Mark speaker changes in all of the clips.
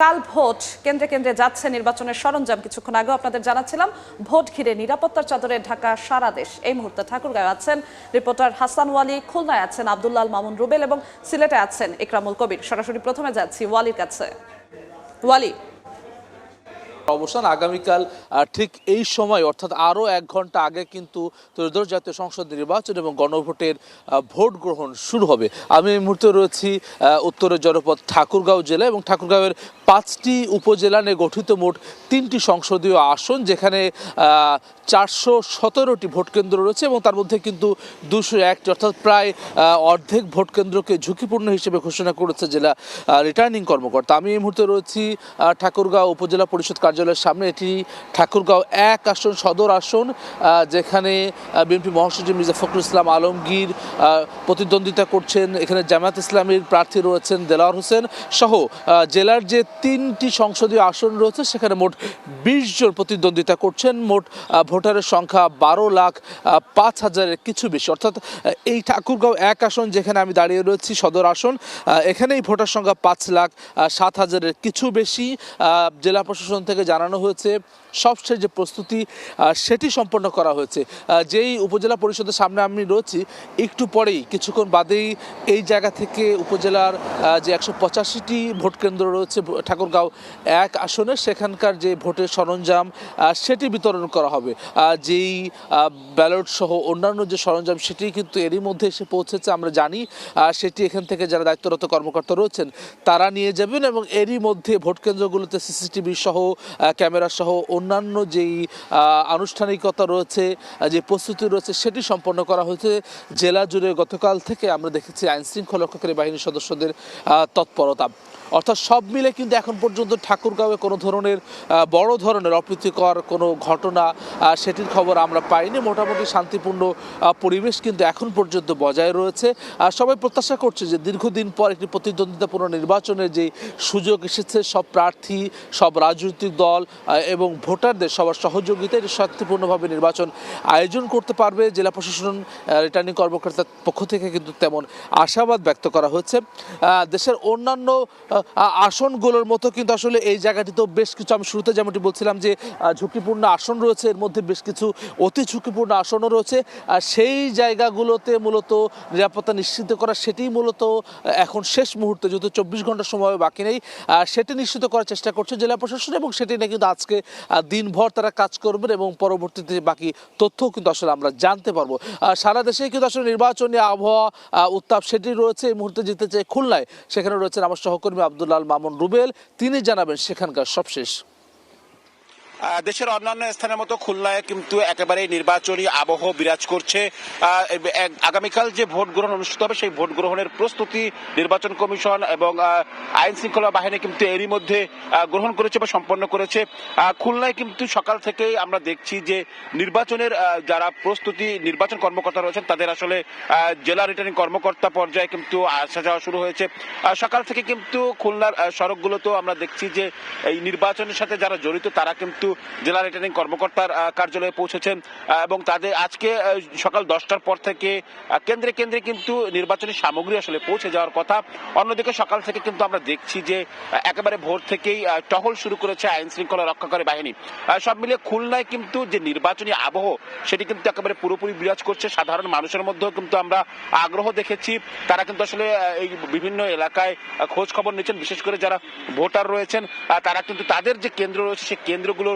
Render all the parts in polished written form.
Speaker 1: কাল ভোট কেন্দ্রে কেন্দ্রে যাচ্ছে নির্বাচনের সরঞ্জাম। কিছুক্ষণ আগে আপনাদের জানাচ্ছিলাম ভোট ঘিরে নিরাপত্তার চাদরে ঢাকা সারা দেশ। এই মুহূর্তে ঠাকুরগাঁয়ে আছেন রিপোর্টার হাসান ওয়ালি, খুলনায় আছেন আব্দুল্লাল মামুন রুবেল এবং সিলেটে আছেন ইকরামুল কবির। সরাসরি প্রথমে যাচ্ছি ওয়ালির কাছে। ওয়ালি,
Speaker 2: অবসান আগামীকাল ঠিক এই সময় অর্থাৎ আরও 1 ঘন্টা আগে কিন্তু ত্রয়োদশ জাতীয় সংসদ নির্বাচন এবং গণভোটের ভোট গ্রহণ শুরু হবে। আমি এই মুহূর্তে রয়েছি উত্তরের জনপদ ঠাকুরগাঁও জেলা এবং ঠাকুরগাঁওয়ের 5টি উপজেলা নিয়ে গঠিত মোট 3টি সংসদীয় আসন, যেখানে 417টি ভোট কেন্দ্র রয়েছে এবং তার মধ্যে কিন্তু 201টি অর্থাৎ প্রায় অর্ধেক ভোট কেন্দ্রকে ঝুঁকিপূর্ণ হিসেবে ঘোষণা করেছে জেলা রিটার্নিং কর্মকর্তা। আমি এই মুহূর্তে রয়েছি ঠাকুরগাঁও উপজেলা পরিষদ কার্যালয়ের সামনে। এটি ঠাকুরগাঁও 1 আসন, সদর আসন, যেখানে বিএনপি মহাসচিব মির্জা ফখরুল ইসলাম আলমগীর প্রতিদ্বন্দ্বিতা করছেন। এখানে জামায়াত ইসলামীর প্রার্থী রয়েছেন দেলোয়ার হোসেন সহ জেলার যে 3টি সংসদীয় আসন রয়েছে সেখানে মোট 20 জন প্রতিদ্বন্দ্বিতা করছেন। মোট ভোটারের সংখ্যা 12,05,000-এর কিছু বেশি, অর্থাৎ এই ঠাকুরগাঁও 1 আসন যেখানে আমি দাঁড়িয়ে রয়েছি সদর আসন, এখানেই ভোটার সংখ্যা 5,07,000-এর কিছু বেশি। জেলা প্রশাসন থেকে জানানো হয়েছে সবশেষ যে প্রস্তুতি সেটি সম্পন্ন করা হয়েছে। যেই উপজেলা পরিষদের সামনে আমি রয়েছি, একটু পরেই কিছুক্ষণ বাদেই এই জায়গা থেকে উপজেলার যে 185টি ভোট কেন্দ্র রয়েছে ঠাকুরগাঁও 1 আসনে, সেখানকার যে ভোটের সরঞ্জাম সেটি বিতরণ করা হবে। যেই ব্যালট সহ অন্যান্য যে সরঞ্জাম সেটি কিন্তু এরই মধ্যে এসে পৌঁছেছে, আমরা জানি। সেটি এখান থেকে যারা দায়িত্বরত কর্মকর্তা রয়েছেন তারা নিয়ে যাবেন এবং এরই মধ্যে ভোট কেন্দ্রগুলোতে সিসিটিভি সহ ক্যামেরা সহ অন্যান্য যেই আনুষ্ঠানিকতা রয়েছে, যে প্রস্তুতি রয়েছে সেটি সম্পন্ন করা হয়েছে। জেলা জুড়ে গতকাল থেকে আমরা দেখেছি আইনশৃঙ্খলা রক্ষাকারী বাহিনীর সদস্যদের তৎপরতা। অর্থাৎ সব মিলে কিন্তু এখন পর্যন্ত ঠাকুরগাঁওয়ে কোনো ধরনের বড় ধরনের অপ্রীতিকর কোনো ঘটনা সেটির খবর আমরা পাইনি। মোটামুটি শান্তিপূর্ণ পরিবেশ কিন্তু এখন পর্যন্ত বজায় রয়েছে। সবাই প্রত্যাশা করছে যে দীর্ঘদিন পর একটি প্রতিদ্বন্দ্বিতাপূর্ণ নির্বাচনের যে সুযোগ এসেছে, সব প্রার্থী, সব রাজনৈতিক দল এবং ভোটারদের সবার সহযোগিতায় শান্তিপূর্ণভাবে নির্বাচন আয়োজন করতে পারবে। জেলা প্রশাসন রিটার্নিং কর্মকর্তার পক্ষ থেকে কিন্তু তেমন আশাবাদ ব্যক্ত করা হয়েছে। দেশের অন্যান্য আসনগুলোর মতো কিন্তু আসলে এই জায়গাটিতেও বেশ কিছু, আমি শুরুতে যেমনটি বলছিলাম যে ঝুঁকিপূর্ণ আসন রয়েছে, এর মধ্যে বেশ কিছু অতি ঝুঁকিপূর্ণ আসনও রয়েছে। আর সেই জায়গাগুলোতে মূলত নিরাপত্তা নিশ্চিত করা, সেটি মূলত এখন শেষ মুহূর্তে, যেহেতু 24 ঘন্টা সময় বাকি নেই, সেটি নিশ্চিত করার চেষ্টা করছে জেলা প্রশাসন এবং সেটি নিয়ে কিন্তু আজকে দিনভর তারা কাজ করবেন এবং পরবর্তীতে বাকি তথ্যও কিন্তু আসলে আমরা জানতে পারবো। সারা দেশে কিন্তু আসলে নির্বাচনী আবহাওয়া উত্তাপ সেটি রয়েছে। এই মুহূর্তে যেতে চাই খুলনায়, সেখানে রয়েছেন আমার সহকর্মী আব্দুল্লাল মামুন রুবেল, তিনি জানাবেন সেখানকার সবশেষ।
Speaker 3: দেশের অন্যান্য স্থানের মতো খুলনায় কিন্তু একেবারেই নির্বাচনী আবহ বিরাজ করছে। আগামীকাল যে ভোট গ্রহণ অনুষ্ঠিত হবে সেই ভোট গ্রহণের প্রস্তুতি নির্বাচন কমিশন এবং আইন শৃঙ্খলা বাহিনী কিন্তু এরই মধ্যে গ্রহণ করেছে বা সম্পন্ন করেছে। খুলনায় কিন্তু সকাল থেকেই আমরা দেখছি যে নির্বাচনের যারা প্রস্তুতি নির্বাচন কর্মকর্তা রয়েছেন তাদের আসলে জেলা রিটার্নিং কর্মকর্তা পর্যায়ে কিন্তু আসা যাওয়া শুরু হয়েছে। সকাল থেকে কিন্তু খুলনার সড়কগুলোতেও আমরা দেখছি যে এই নির্বাচনের সাথে যারা জড়িত তারা কিন্তু জেলা রিটার্নিং কর্মকর্তার কার্যালয়ে পৌঁছেছেন এবং তাদের আজকে সকাল 10টার পর থেকে কেন্দ্রে কেন্দ্রে কিন্তু নির্বাচনী সামগ্রী আসলে পৌঁছে যাওয়ার কথা। অন্যদিকে সকাল থেকে কিন্তু আমরা দেখছি যে একেবারে ভোর থেকেই টহল শুরু করেছে আইন শৃঙ্খলা রক্ষাকারী বাহিনী। সব মিলিয়ে খুলনায় কিন্তু যে নির্বাচনী আবহ সেটি কিন্তু একেবারে পুরোপুরি বিরাজ করছে। সাধারণ মানুষের মধ্যেও কিন্তু আমরা আগ্রহ দেখেছি, তারা কিন্তু আসলে এই বিভিন্ন এলাকায় খোঁজ খবর নিচ্ছেন। বিশেষ করে যারা ভোটার রয়েছেন তারা কিন্তু তাদের যে কেন্দ্র রয়েছে সেই কেন্দ্রগুলো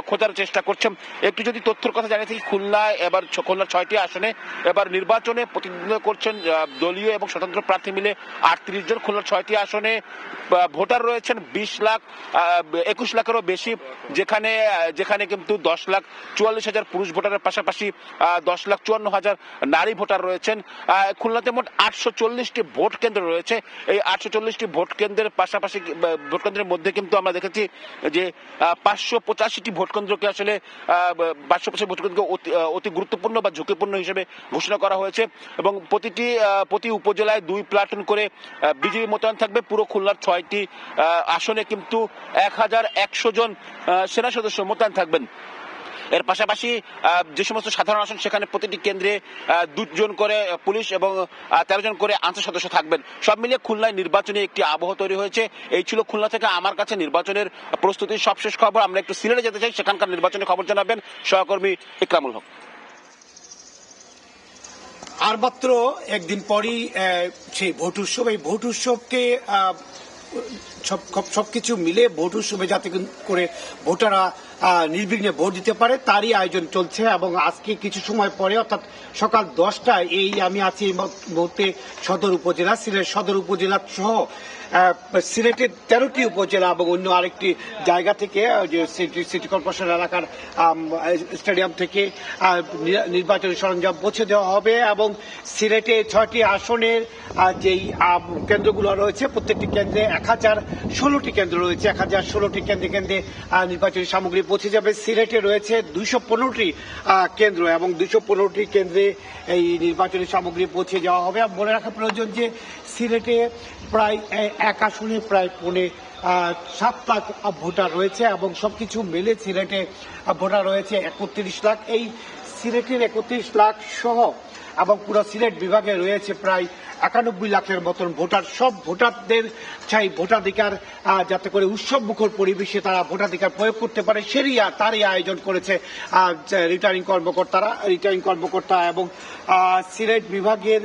Speaker 3: খোঁজার চেষ্টা করছেন। একটু যদি তথ্যের কথা জানিয়ে থাকি, খুলনায় এবার খুলনার 6টি আসনে এবার নির্বাচনে প্রতিদ্বন্দ্বিতা করছেন দলীয় এবং স্বতন্ত্র প্রার্থী মিলে 38 জন। খুলনার 6টি আসনে ভোটার রয়েছেন 21 লাখেরও বেশি, যেখানে কিন্তু 10,44,000 পুরুষ ভোটারের পাশাপাশি 10,54,000 নারী ভোটার রয়েছেন। খুলনাতে মোট 840টি ভোট কেন্দ্র রয়েছে। এই 840টি ভোট কেন্দ্রের পাশাপাশি ভোট কেন্দ্রের মধ্যে কিন্তু আমরা দেখেছি যে 585টি ভোট কেন্দ্রকে আসলে 585 ভোট কেন্দ্রকে অতি গুরুত্বপূর্ণ বা ঝুঁকিপূর্ণ হিসেবে ঘোষণা করা হয়েছে এবং প্রতি উপজেলায় 2 প্লাটুন করে বিজিবি মোতায়েন থাকবে। পুরো খুলনার 6টি আসনে কিন্তু 1,100 জন সেনা সদস্য মোতায়েন থাকবেন। এর পাশাপাশি যে সমস্ত সাধারণ আসন সেখানে প্রতিটি কেন্দ্রে 2 জন করে পুলিশ এবং 13 জন করে আনসার সদস্য থাকবেন। সব মিলিয়ে খুলনায় নির্বাচনী একটি আবহ তৈরি হয়েছে। এই ছিল খুলনা থেকে আমার কাছে নির্বাচনের প্রস্তুতির সবশেষ খবর। আমরা একটু সিলেটে যেতে চাই, সেখানকার নির্বাচনের খবর জানাবেন সহকর্মী ইকরামুল হক।
Speaker 4: আর মাত্র একদিন পরই সেই ভোট উৎসব, এই ভোট উৎসবকে সবকিছু মিলে ভোট উৎসবে যাতে করে ভোটাররা নির্বিঘ্নে ভোট দিতে পারে তারই আয়োজন চলছে। এবং আজকে কিছু সময় পরে অর্থাৎ সকাল 10টায় আমি আছি এই মুহূর্তে সদর উপজেলা, সিলেট সদর উপজেলা সহ সিলেটের 13টি উপজেলা এবং অন্য আরেকটি জায়গা থেকে যে সিটি কর্পোরেশন এলাকার স্টেডিয়াম থেকে নির্বাচনী সরঞ্জাম পৌঁছে দেওয়া হবে। এবং সিলেটে 6টি আসনের যেই কেন্দ্রগুলো রয়েছে প্রত্যেকটি কেন্দ্রে 1016টি কেন্দ্র রয়েছে, 1016টি কেন্দ্রে কেন্দ্রে নির্বাচনী সামগ্রী পৌঁছে যাবে। সিলেটে রয়েছে 215টি কেন্দ্র এবং 215টি কেন্দ্রে এই নির্বাচনী সামগ্রী পৌঁছে যাওয়া হবে। মনে রাখা প্রয়োজন যে সিলেটে প্রায় এক আসনে প্রায় 7 লাখ ভোটার রয়েছে এবং সবকিছু মিলে সিলেটে ভোটার রয়েছে 31 লাখ। এই সিলেটের 31 লাখ সহ এবং পুরো সিলেট বিভাগে রয়েছে প্রায় 91 লাখের মতন ভোটার। সব ভোটারদের চাই ভোটাধিকার যাতে করে উৎসব মুখর পরিবেশে তারা ভোটাধিকার প্রয়োগ করতে পারে তারই আয়োজন করেছে রিটার্নিং কর্মকর্তা এবং সিলেট বিভাগের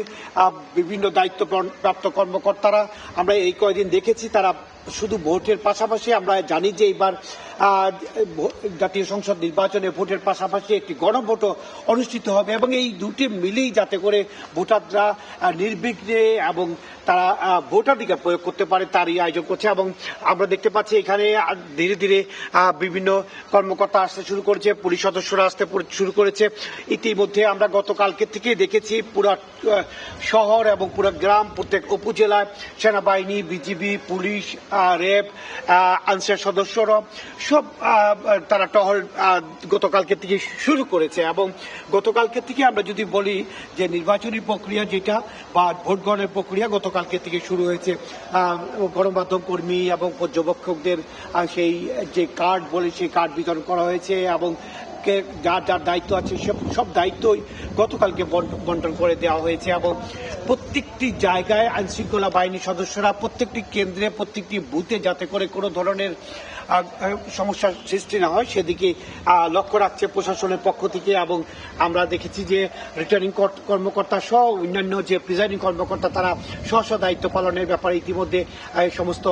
Speaker 4: বিভিন্ন দায়িত্বপ্রাপ্ত কর্মকর্তারা। আমরা এই কয়েকদিন দেখেছি তারা শুধু ভোটের পাশাপাশি আমরা জানি যে এবার জাতীয় সংসদ নির্বাচনে ভোটের পাশাপাশি একটি গণভোটও অনুষ্ঠিত হবে এবং এই দুটি মিলেই যাতে করে ভোটাররা নির্বিঘ্নে এবং তারা ভোটাধিকার প্রয়োগ করতে পারে তারই আয়োজন করছে। এবং আমরা দেখতে পাচ্ছি এখানে ধীরে ধীরে বিভিন্ন কর্মকর্তা আসতে শুরু করেছে, পুলিশ সদস্যরা আসতে শুরু করেছে। ইতিমধ্যে আমরা গতকালকে থেকে দেখেছি পুরো শহর এবং পুরো গ্রাম প্রত্যেক উপজেলায় সেনাবাহিনী, বিজিবি, পুলিশ, র্যাব, আনসার সদস্যরা সব তারা টহল গতকালকে থেকে শুরু করেছে। এবং গতকালকে থেকে আমরা যদি বলি যে নির্বাচনী প্রক্রিয়া যেটা বা ভোট গ্রহণের প্রক্রিয়া গতকালকে থেকে শুরু হয়েছে। গণমাধ্যম কর্মী এবং পর্যবেক্ষকদের সেই যে কার্ড বলে সেই কার্ড বিতরণ করা হয়েছে এবং যার যার দায়িত্ব আছে সব দায়িত্বই গতকালকে বন্টন করে দেওয়া হয়েছে। এবং প্রত্যেকটি জায়গায় আইনশৃঙ্খলা বাহিনীর সদস্যরা প্রত্যেকটি কেন্দ্রে প্রত্যেকটি বুথে যাতে করে কোনো ধরনের সমস্যার সৃষ্টি না হয় সেদিকে লক্ষ্য রাখছে প্রশাসনের পক্ষ থেকে। এবং আমরা দেখেছি যে রিটার্নিং কর্মকর্তা সহ অন্যান্য যে প্রিজাইডিং কর্মকর্তা তারা স্ব দায়িত্ব পালনের ব্যাপারে ইতিমধ্যে সমস্ত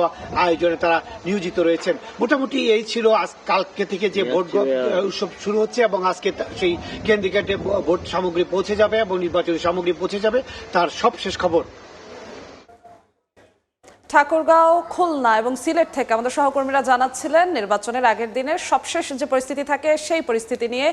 Speaker 4: আয়োজনে তারা নিয়োজিত রয়েছেন। মোটামুটি এই ছিল কালকে থেকে যে ভোট উৎসব শুরু হচ্ছে এবং আজকে সেই কেন্দ্রে কেন্দ্রে ভোট সামগ্রী পৌঁছে যাবে এবং নির্বাচনী সামগ্রী পৌঁছে যাবে তার সবশেষ খবর।
Speaker 1: ঠাকুরগাঁও, খুলনা এবং সিলেট থেকে আমাদের সহকর্মীরা জানাচ্ছিলেন নির্বাচনের আগের দিনের সবশেষ যে পরিস্থিতি থাকে সেই পরিস্থিতি নিয়ে।